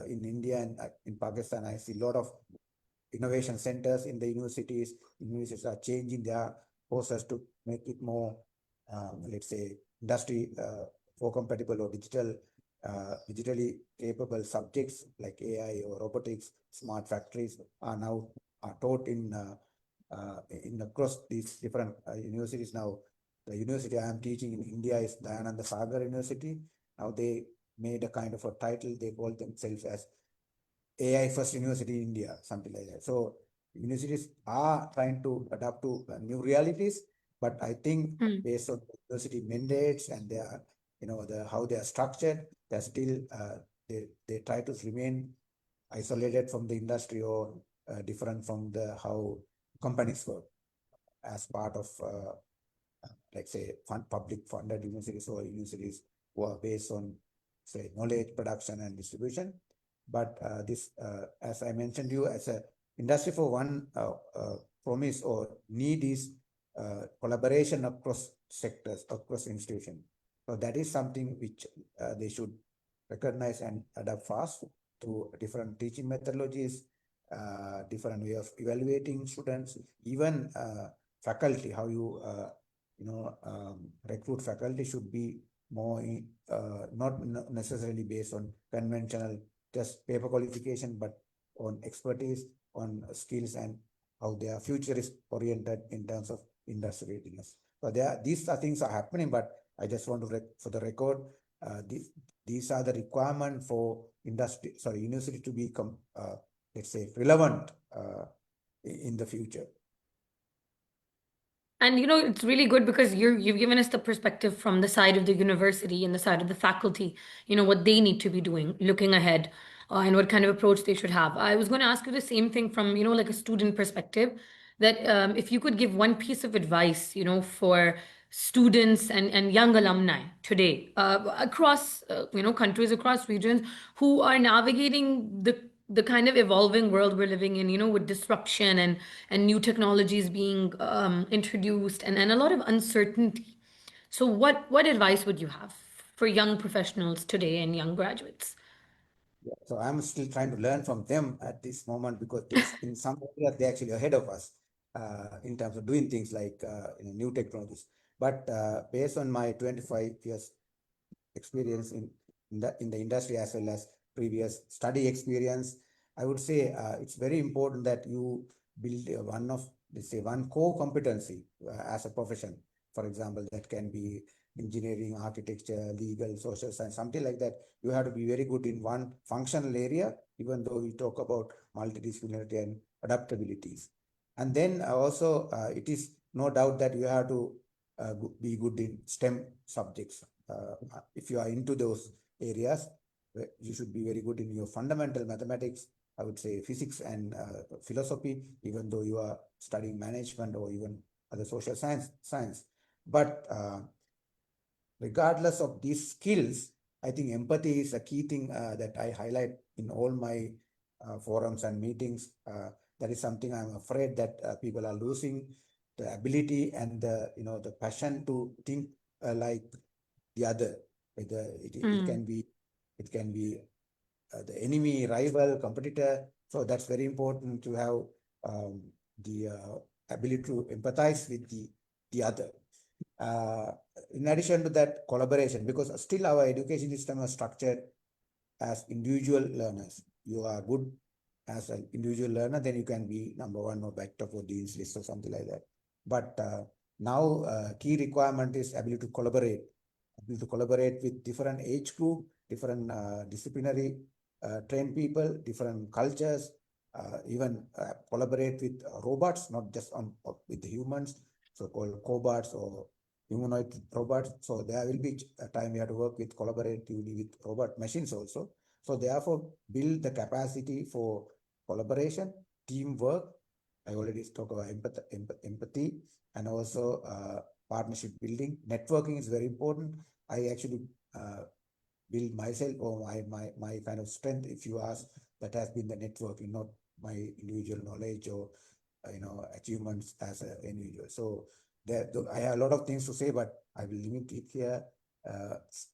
[SPEAKER 2] in India and in Pakistan, I see a lot of innovation centers in the universities. Universities are changing their courses to make it more, let's say, industry compatible or digitally capable subjects like AI or robotics, smart factories are now taught in across these different universities. Now, the university I am teaching in India is Dayananda Sagar University. Now they made a kind of a title. They call themselves as AI First University in India, something like that. So universities are trying to adapt to new realities, but I think based on university mandates and their, how they are structured, they're still they try to remain isolated from the industry or different from the how companies work as part of like say public funded universities or universities who are based on say knowledge production and distribution. But this, as I mentioned you, as a industry for one promise or need is collaboration across sectors, across institutions. So that is something which they should recognize and adapt fast through different teaching methodologies, different way of evaluating students, even faculty, how you recruit faculty should be more not necessarily based on conventional just paper qualification, but on expertise, on skills, and how they are future is oriented in terms of industry readiness. So these are things are happening, but I just want to for the record, these are the requirement for university to become let's say relevant in the future.
[SPEAKER 1] And it's really good because you've given us the perspective from the side of the university and the side of the faculty, what they need to be doing, looking ahead, and what kind of approach they should have. I was going to ask you the same thing from, like a student perspective, that if you could give one piece of advice, for students and young alumni today, across, countries, across regions, who are navigating the kind of evolving world we're living in, with disruption and new technologies being introduced and a lot of uncertainty. So what advice would you have for young professionals today and young graduates?
[SPEAKER 2] Yeah, so I'm still trying to learn from them at this moment because in some areas they're actually ahead of us in terms of doing things like new technologies. But based on my 25 years experience in the industry as well as previous study experience, I would say it's very important that you build one core competency as a profession. For example, that can be engineering, architecture, legal, social science, something like that. You have to be very good in one functional area, even though we talk about multidisciplinarity and adaptabilities. And then also, it is no doubt that you have to be good in STEM subjects. If you are into those areas, you should be very good in your fundamental mathematics, I would say physics and philosophy, even though you are studying management or even other social science. But regardless of these skills, I think empathy is a key thing that I highlight in all my forums and meetings. That is something I'm afraid that people are losing the ability and the passion to think like the other. It can be the enemy, rival, competitor. So that's very important to have the ability to empathize with the other. In addition to that, collaboration, because still our education system is structured as individual learners. You are good as an individual learner, then you can be number one or back top of dean's list or something like that. But now key requirement is ability to collaborate with different age group, different disciplinary trained people, different cultures, even collaborate with robots, not just with humans, so-called cobots or humanoid robots. So there will be a time we have to work with collaboratively with robot machines also. So therefore, build the capacity for collaboration, teamwork. I already talked about empathy and also partnership building. Networking is very important. I actually build myself or my kind of strength, if you ask, that has been the networking, not my individual knowledge or achievements as an individual. So I have a lot of things to say, but I will limit it here.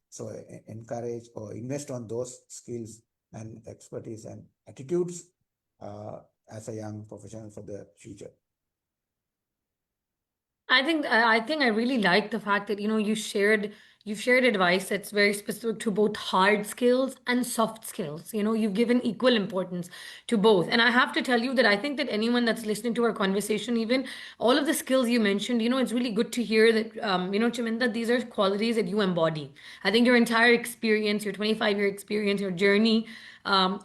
[SPEAKER 2] So encourage or invest on those skills and expertise and attitudes as a young professional for the future.
[SPEAKER 1] I think I really like the fact that you've shared advice that's very specific to both hard skills and soft skills. You've given equal importance to both. And I have to tell you that I think that anyone that's listening to our conversation, even all of the skills you mentioned, it's really good to hear that Chaminda, these are qualities that you embody. I think your entire experience, your 25-year experience, your journey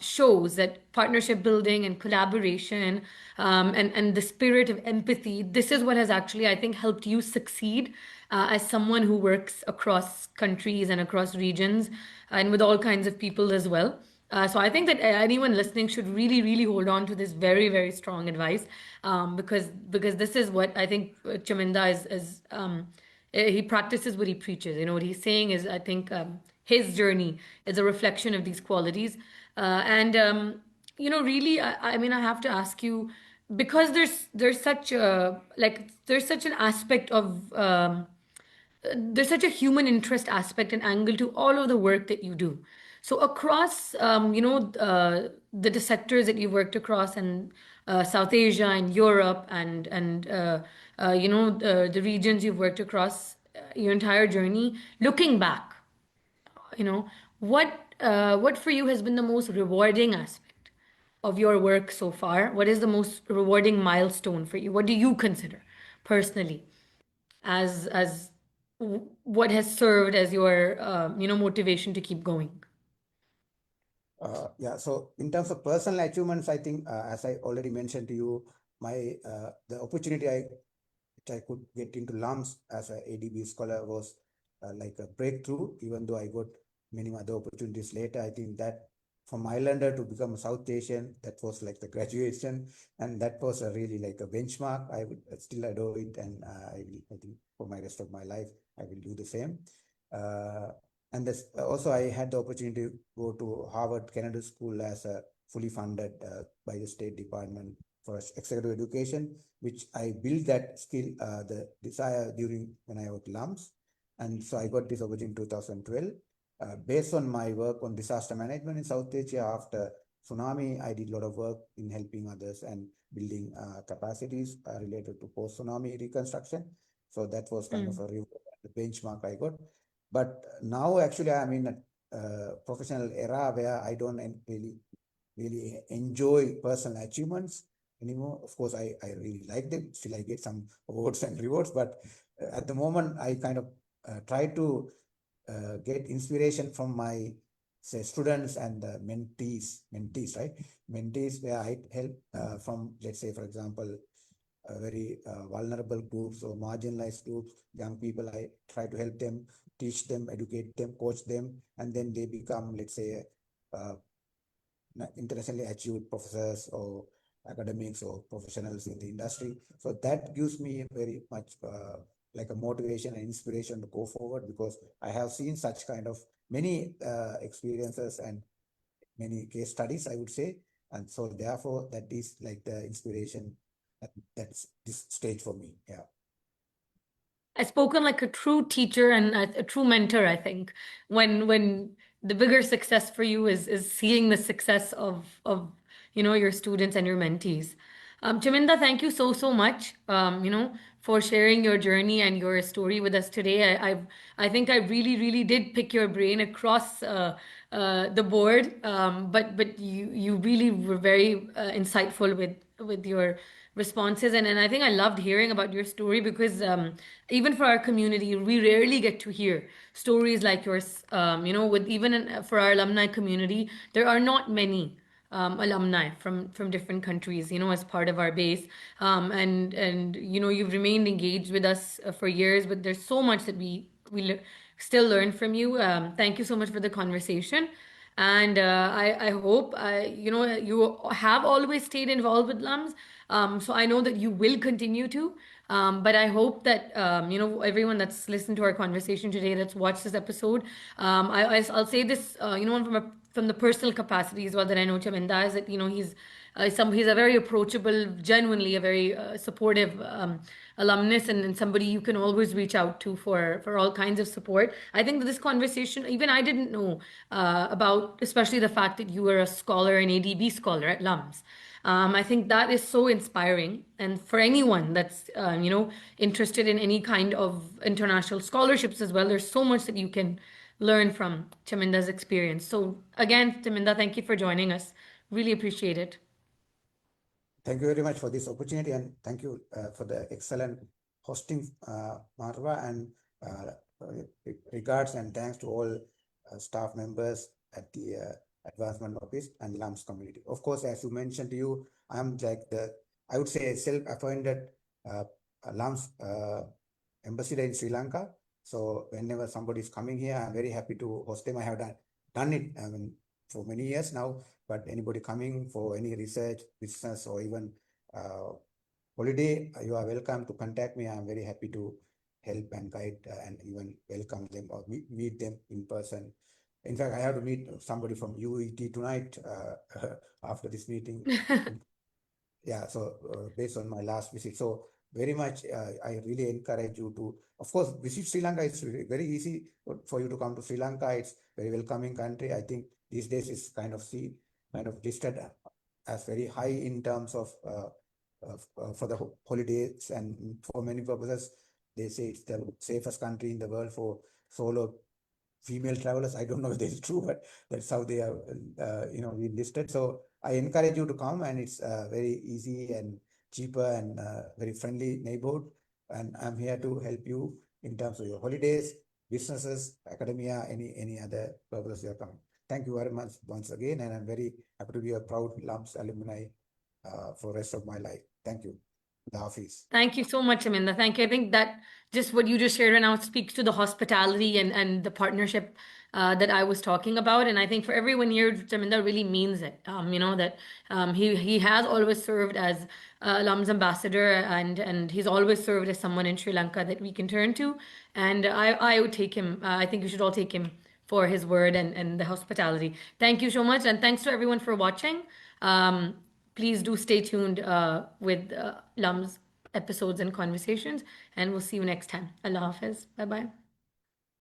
[SPEAKER 1] shows that partnership building and collaboration and the spirit of empathy, this is what has actually, I think, helped you succeed as someone who works across countries and across regions and with all kinds of people as well. So I think that anyone listening should really, really hold on to this very, very strong advice because this is what I think Chaminda he practices what he preaches. What he's saying is, I think his journey is a reflection of these qualities. And really, I mean, I have to ask you, because there's such a like there's such an aspect of there's such a human interest aspect and angle to all of the work that you do. So across, the sectors that you worked across in South Asia and Europe and the regions you've worked across your entire journey, looking back, you know, what for you has been the most rewarding aspect of your work so far? What is the most rewarding milestone for you? What do you consider personally as what has served as your motivation to keep going?
[SPEAKER 2] Yeah, so in terms of personal achievements, I think as I already mentioned to you, my the opportunity which I could get into LUMS as a ADB scholar was like a breakthrough, even though I got many other opportunities later. I think that from Islander to become a South Asian, that was like the graduation, and that was a really like a benchmark. I would still adore it, and I think for my rest of my life, I will do the same. Uh, and this, also, I had the opportunity to go to Harvard Kennedy School as a fully funded by the State Department for executive education, which I built that skill, the desire during when I was LUMS. And so I got this opportunity in 2012. Based on my work on disaster management in South Asia after tsunami, I did a lot of work in helping others and building capacities related to post-tsunami reconstruction. So that was kind of
[SPEAKER 1] Mm.
[SPEAKER 2] a the benchmark I got. But now actually I'm in a professional era where I don't really enjoy personal achievements anymore. Of course, I really like them. Still, I get some awards and rewards, but at the moment, I kind of try to get inspiration from my say students and mentees, right? Mentees where I help from, let's say, for example, very vulnerable groups or marginalized groups, young people. I try to help them, teach them, educate them, coach them, and then they become, let's say, uh, internationally achieved professors or academics or professionals in the industry. So that gives me very much like a motivation and inspiration to go forward, because I have seen such kind of many experiences and many case studies, I would say. And so therefore that is like the inspiration that's this stage for me. Yeah.
[SPEAKER 1] I've spoken like a true teacher and a true mentor, I think, when the bigger success for you is seeing the success of your students and your mentees. Chaminda, thank you so much, for sharing your journey and your story with us today. I think I really did pick your brain across the board, but you really were very insightful with your responses, and I think I loved hearing about your story because even for our community, we rarely get to hear stories like yours. With even for our alumni community, there are not many alumni from different countries, as part of our base. And you've remained engaged with us for years, but there's so much that we still learn from you. Thank you so much for the conversation. And I hope you have always stayed involved with LUMS. So I know that you will continue to. But I hope that everyone that's listened to our conversation today, that's watched this episode, I'll say this, from the personal capacity as well, that I know Chaminda is that he's a very approachable, genuinely a very supportive alumnus, and somebody you can always reach out to for all kinds of support. I think that this conversation, even I didn't know about, especially the fact that you were a scholar, an ADB scholar at LUMS. I think that is so inspiring, and for anyone that's interested in any kind of international scholarships as well, there's so much that you can learn from Chaminda's experience. So again, Chaminda, thank you for joining us. Really appreciate it.
[SPEAKER 2] Thank you very much for this opportunity, and thank you for the excellent hosting, Marwa, and regards and thanks to all staff members at the Advancement Office and LUMS community. Of course, as you mentioned to you, I'm like I would say, self-appointed uh, LUMS ambassador in Sri Lanka. So whenever somebody is coming here, I'm very happy to host them. I have done it, I mean, for many years now. But anybody coming for any research, business, or even holiday, you are welcome to contact me. I'm very happy to help and guide and even welcome them or meet them in person. In fact, I have to meet somebody from UET tonight after this meeting. yeah, so based on my last visit, so very much I really encourage you to, of course, visit Sri Lanka. It's very easy for you to come to Sri Lanka. It's very welcoming country. I think these days it's kind of listed as very high in terms of for the holidays, and for many purposes they say it's the safest country in the world for solo female travelers. I don't know if this is true, but that's how they are, been listed. So I encourage you to come, and it's very easy and cheaper and very friendly neighborhood. And I'm here to help you in terms of your holidays, businesses, academia, any other purposes you're coming. Thank you very much once again, and I'm very happy to be a proud LUMS alumni for the rest of my life. Thank you. The Hafiz.
[SPEAKER 1] Thank you so much, Aminda. Thank you. I think that just what you just shared right now speaks to the hospitality and the partnership that I was talking about. And I think for everyone here, Chaminda really means it. That he has always served as Alums ambassador, and he's always served as someone in Sri Lanka that we can turn to. And I would take him. I think you should all take him for his word and the hospitality. Thank you so much, and thanks to everyone for watching. Um, Please do stay tuned with LUMS episodes and conversations, and we'll see you next time. Allah Hafiz. Bye bye.